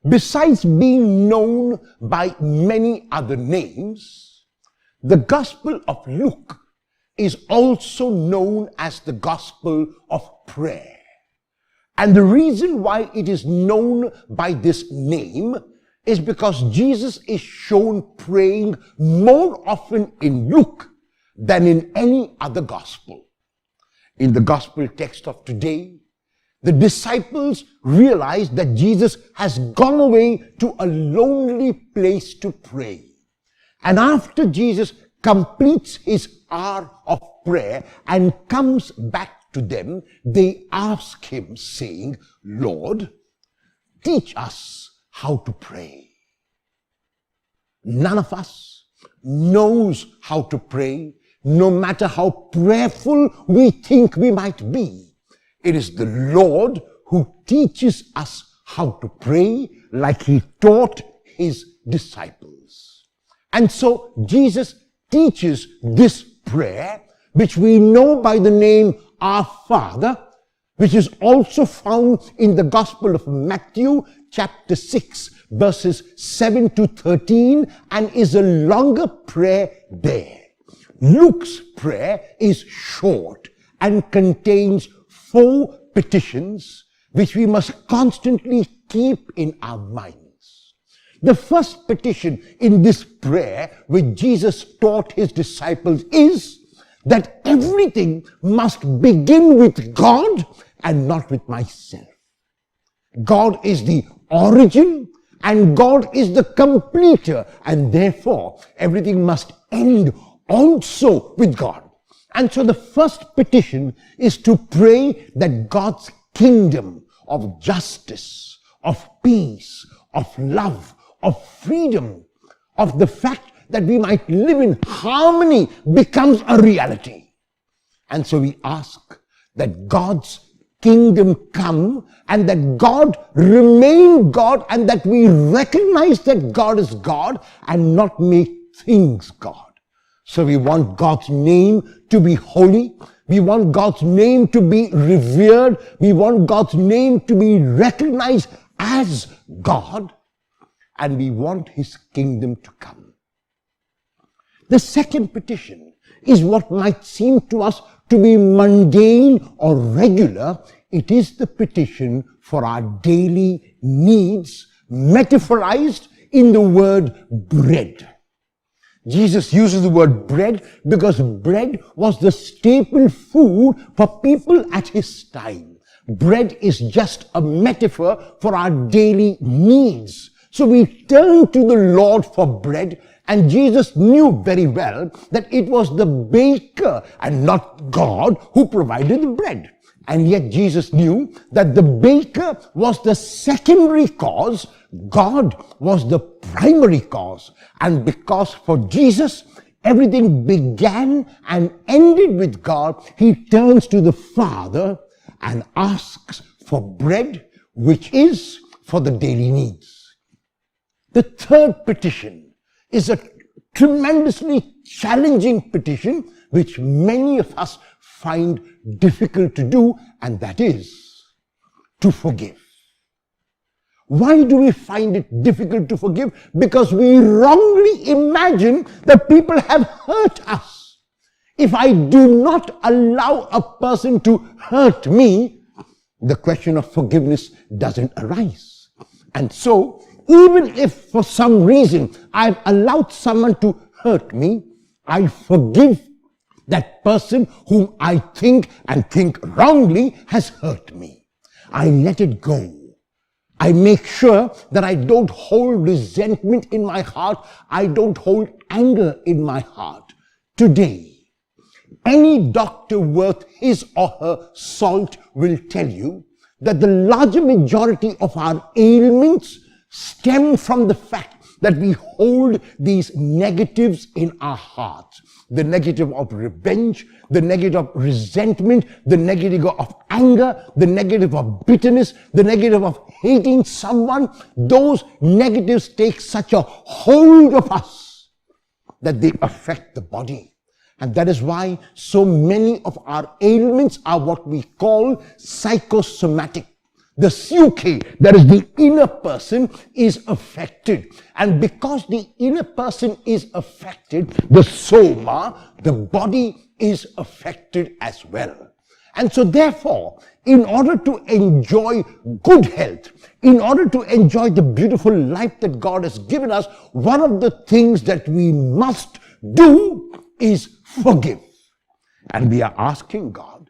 Besides being known by many other names, the Gospel of Luke is also known as the Gospel of Prayer. And the reason why it is known by this name is because Jesus is shown praying more often in Luke than in any other Gospel. In the Gospel text of today, the disciples realize that Jesus has gone away to a lonely place to pray. And after Jesus completes his hour of prayer and comes back to them, they ask him, saying, "Lord, teach us how to pray." None of us knows how to pray, no matter how prayerful we think we might be. It is the Lord who teaches us how to pray like he taught his disciples. And so Jesus teaches this prayer, which we know by the name Our Father, which is also found in the Gospel of Matthew, chapter 6, verses 7 to 13, and is a longer prayer there. Luke's prayer is short and contains 4 petitions which we must constantly keep in our minds. The first petition in this prayer, which Jesus taught his disciples, is that everything must begin with God and not with myself. God is the origin and God is the completer, and therefore everything must end also with God. And so the first petition is to pray that God's kingdom of justice, of peace, of love, of freedom, of the fact that we might live in harmony becomes a reality. And so we ask that God's kingdom come and that God remain God, and that we recognize that God is God and not make things God. So we want God's name to be holy. We want God's name to be revered. We want God's name to be recognized as God. And we want his kingdom to come. The second petition is what might seem to us to be mundane or regular. It is the petition for our daily needs, metaphorized in the word bread. Jesus uses the word bread because bread was the staple food for people at his time. Bread is just a metaphor for our daily needs. So we turn to the Lord for bread, and Jesus knew very well that it was the baker and not God who provided the bread. And yet Jesus knew that the baker was the secondary cause, God was the primary cause. And because for Jesus, everything began and ended with God, he turns to the Father and asks for bread, which is for the daily needs. The third petition is a tremendously challenging petition, which many of us find difficult to do, and that is to forgive. Why do we find it difficult to forgive? Because we wrongly imagine that people have hurt us. If I do not allow a person to hurt me, the question of forgiveness doesn't arise. And so, even if for some reason I've allowed someone to hurt me, I forgive that person whom I think wrongly has hurt me. I let it go. I make sure that I don't hold resentment in my heart. I don't hold anger in my heart. Today, any doctor worth his or her salt will tell you that the larger majority of our ailments stem from the fact that we hold these negatives in our hearts. The negative of revenge, the negative of resentment, the negative of anger, the negative of bitterness, the negative of hating someone. Those negatives take such a hold of us that they affect the body. And that is why so many of our ailments are what we call psychosomatic. The psyche, that is the inner person, is affected. And because the inner person is affected, the soma, the body, is affected as well. And so therefore, in order to enjoy good health, in order to enjoy the beautiful life that God has given us, one of the things that we must do is forgive. And we are asking God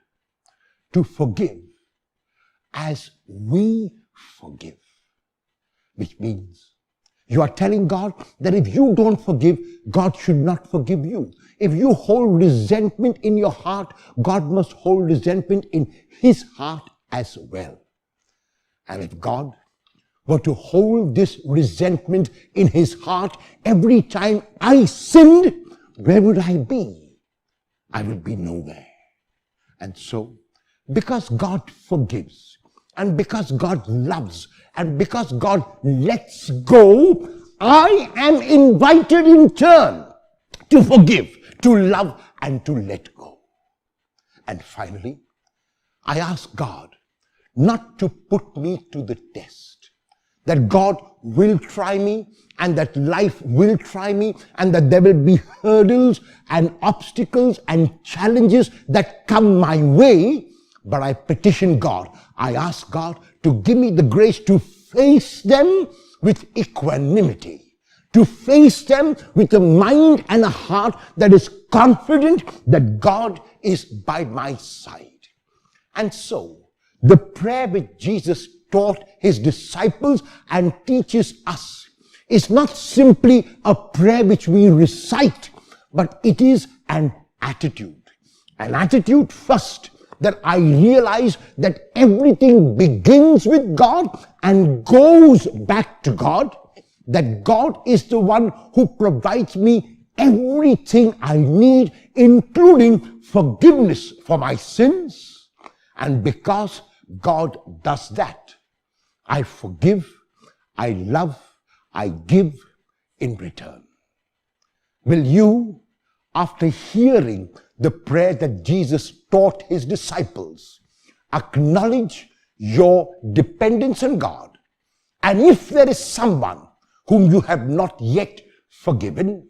to forgive as we forgive. Which means you are telling God that if you don't forgive, God should not forgive you. If you hold resentment in your heart, God must hold resentment in his heart as well. And if God were to hold this resentment in his heart every time I sinned, where would I be? I would be nowhere. And so, because God forgives, and because God loves, and because God lets go, I am invited in turn to forgive, to love, and to let go. And finally, I ask God not to put me to the test. That God will try me, and that life will try me, and that there will be hurdles and obstacles and challenges that come my way. But I petition God. I ask God to give me the grace to face them with equanimity, to face them with a mind and a heart that is confident that God is by my side. And so, the prayer which Jesus taught his disciples and teaches us is not simply a prayer which we recite, but it is an attitude. An attitude first, that I realize that everything begins with God and goes back to God, that God is the one who provides me everything I need, including forgiveness for my sins. And because God does that, I forgive, I love, I give in return. Will you, after hearing the prayer that Jesus taught his disciples, acknowledge your dependence on God? And if there is someone whom you have not yet forgiven,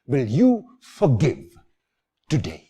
will you forgive today?